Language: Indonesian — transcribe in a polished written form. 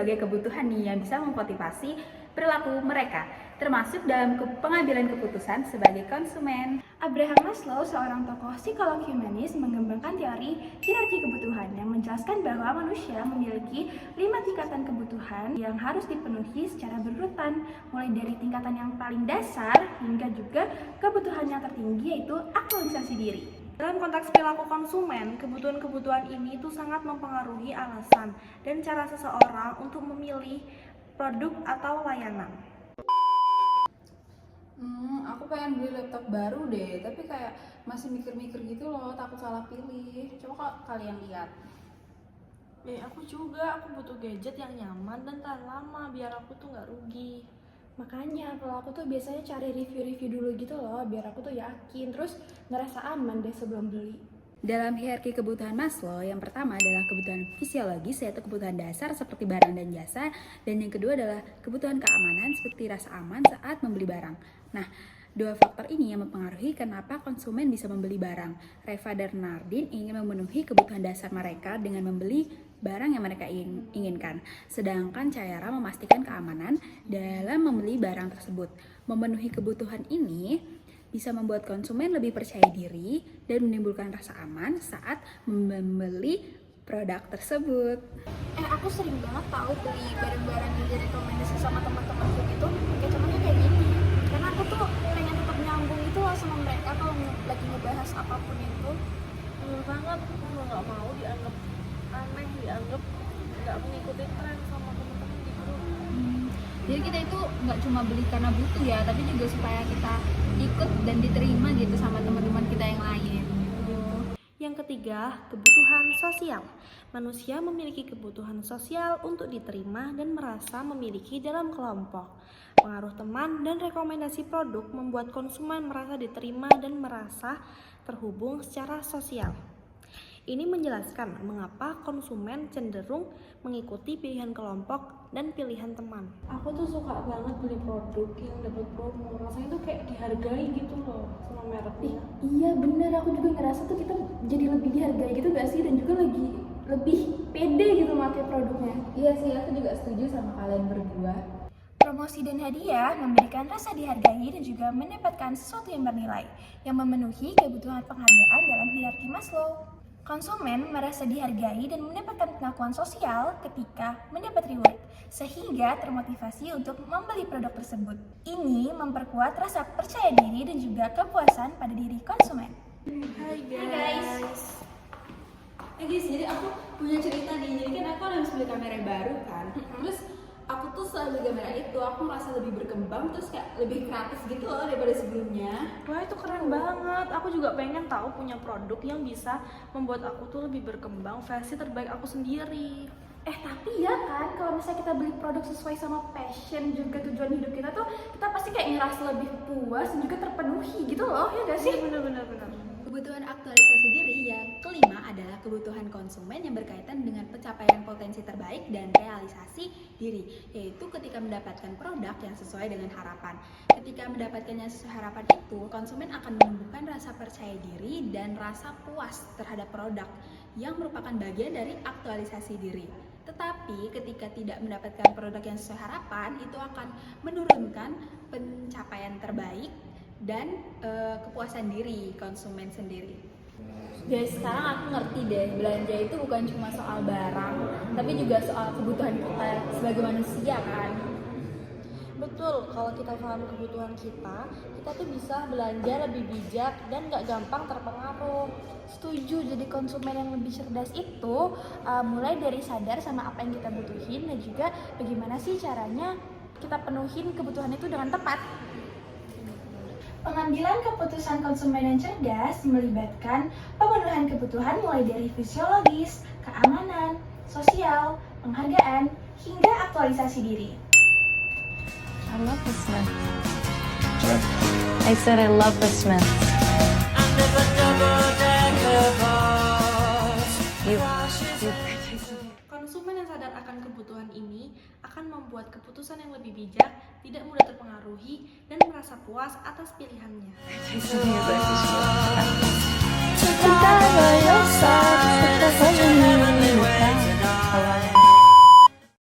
berbagai kebutuhan nih yang bisa memotivasi perilaku mereka, termasuk dalam pengambilan keputusan sebagai konsumen. Abraham Maslow, seorang tokoh psikolog humanis, mengembangkan teori hierarki kebutuhan yang menjelaskan bahwa manusia memiliki 5 tingkatan kebutuhan yang harus dipenuhi secara berurutan, mulai dari tingkatan yang paling dasar hingga juga kebutuhan yang tertinggi, yaitu aktualisasi diri. Dalam konteks perilaku konsumen, kebutuhan-kebutuhan ini tuh sangat mempengaruhi alasan dan cara seseorang untuk memilih produk atau layanan. Aku pengen beli laptop baru deh, tapi kayak masih mikir-mikir gitu loh, takut salah pilih. Coba kalian lihat. Aku juga, aku butuh gadget yang nyaman dan tahan lama biar aku tuh nggak rugi. Makanya kalau aku tuh biasanya cari review-review dulu gitu loh, biar aku tuh yakin, terus ngerasa aman deh sebelum beli. Dalam hierarki kebutuhan Maslow, yang pertama adalah kebutuhan fisiologis, yaitu kebutuhan dasar seperti barang dan jasa, dan yang kedua adalah kebutuhan keamanan seperti rasa aman saat membeli barang. Nah, dua faktor ini yang mempengaruhi kenapa konsumen bisa membeli barang. Reva dan Nardin ingin memenuhi kebutuhan dasar mereka dengan membeli barang yang mereka inginkan, sedangkan Cayara memastikan keamanan dalam membeli barang tersebut. Memenuhi kebutuhan ini bisa membuat konsumen lebih percaya diri dan menimbulkan rasa aman saat membeli produk tersebut. Aku sering banget tahu beli barang-barang yang direkomendasi sama teman-temanku gitu, contohnya kayak gini. Karena aku tuh pengen tetap nyambung itu loh sama mereka kalau lagi ngebahas apapun itu. Bener banget, aku nggak mau dianggap aneh, dianggap nggak mengikuti tren sama teman-teman gitu. Jadi kita itu nggak cuma beli karena butuh ya, tapi juga supaya kita ikut dan diterima gitu sama teman-teman kita yang lain. Yang ketiga, kebutuhan sosial. Manusia memiliki kebutuhan sosial untuk diterima dan merasa memiliki dalam kelompok. Pengaruh teman dan rekomendasi produk membuat konsumen merasa diterima dan merasa terhubung secara sosial. Ini menjelaskan mengapa konsumen cenderung mengikuti pilihan kelompok dan pilihan teman. Aku tuh suka banget beli produk yang dapat promo, rasanya tuh kayak dihargai gitu loh sama mereknya. Iya bener, aku juga ngerasa tuh kita jadi lebih dihargai gitu gak sih, dan juga lebih pede gitu pakai produknya. Iya sih, aku juga setuju sama kalian berdua. Promosi dan hadiah memberikan rasa dihargai dan juga mendapatkan sesuatu yang bernilai, yang memenuhi kebutuhan penghargaan dalam hierarki Maslow. Konsumen merasa dihargai dan mendapatkan pengakuan sosial ketika mendapat reward, sehingga termotivasi untuk membeli produk tersebut. Ini memperkuat rasa percaya diri dan juga kepuasan pada diri konsumen. Hai guys. Guys, jadi aku punya cerita nih. Jadi kan aku habis beli kamera baru kan. Terus aku tuh setelah beli kamera itu aku merasa lebih berkembang, terus kayak lebih kreatif gitu loh daripada sebelumnya. Wah, itu keren banget. Aku juga pengen tahu punya produk yang bisa membuat aku tuh lebih berkembang versi terbaik aku sendiri. Tapi ya kan, kalau misalnya kita beli produk sesuai sama passion juga tujuan hidup kita tuh, kita pasti kayak ngerasa lebih puas dan juga terpenuhi gitu loh, ya gak sih? Bener. Kebutuhan aktualisasi diri yang kelima adalah kebutuhan konsumen yang berkaitan dengan pencapaian potensi terbaik dan realisasi diri, yaitu ketika mendapatkan produk yang sesuai dengan harapan. Ketika mendapatkannya sesuai harapan itu, konsumen akan menumbuhkan rasa percaya diri dan rasa puas terhadap produk yang merupakan bagian dari aktualisasi diri. Tetapi ketika tidak mendapatkan produk yang sesuai harapan, itu akan menurunkan pencapaian terbaik dan kepuasan diri konsumen sendiri. Guys, sekarang aku ngerti deh, belanja itu bukan cuma soal barang, tapi juga soal kebutuhan kita sebagai manusia kan. Betul, kalau kita paham kebutuhan kita tuh bisa belanja lebih bijak dan gak gampang terpengaruh. Setuju, jadi konsumen yang lebih cerdas itu mulai dari sadar sama apa yang kita butuhin dan juga bagaimana sih caranya kita penuhin kebutuhan itu dengan tepat. Pengambilan keputusan konsumen yang cerdas melibatkan pemenuhan kebutuhan mulai dari fisiologis, keamanan, sosial, penghargaan, hingga aktualisasi diri. I love the Smiths. I said I love the Smiths. Konsumen yang sadar akan kebutuhan ini akan membuat keputusan yang lebih bijak, tidak mudah terpengaruhi, dan merasa puas atas pilihannya. Kita